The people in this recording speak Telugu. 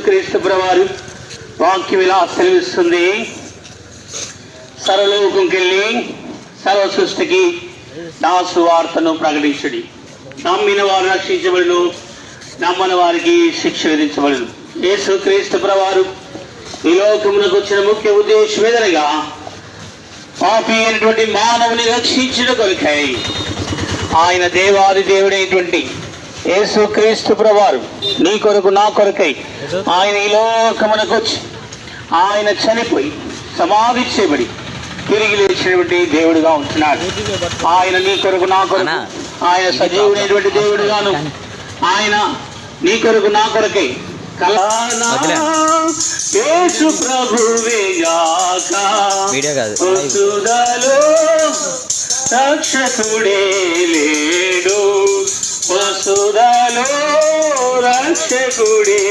క్రీస్తు ప్రభువారు వాక్యం ఇలా సెలవిస్తుంది, సర్వలోకంకెళ్ళి సర్వ సృష్టికి నా సువార్తను ప్రకటించుడి. నమ్మిన వారు రక్షించబడును, నమ్మని వారికి శిక్ష విధించబడును. యేసు క్రీస్తు ప్రభువారు ఈ లోకమునకు వచ్చిన ముఖ్య ఉద్దేశం ఏదనగా పాపి అయినటువంటి మానవుని రక్షించిన కొరకై ఆయన దేవాది దేవుడైనటువంటి యేసు క్రీస్తు ప్రభువారు నీ కొరకు నా కొరకై ఆయన ఈ లోకమునకు వచ్చి ఆయన చనిపోయి సమాధి చేయబడి తిరిగి లేచినటువంటి దేవుడుగా ఉంటున్నాడు. ఆయన నీ కొరకు నా కొరకు ఆయన సజీవుడైనటువంటి దేవుడుగాను ఆయన నీ కొరకు నా కొరకై యేసు ప్రభువేగాక వసుధలో రక్షకుడే లేడు, వసుధలో రక్షకుడే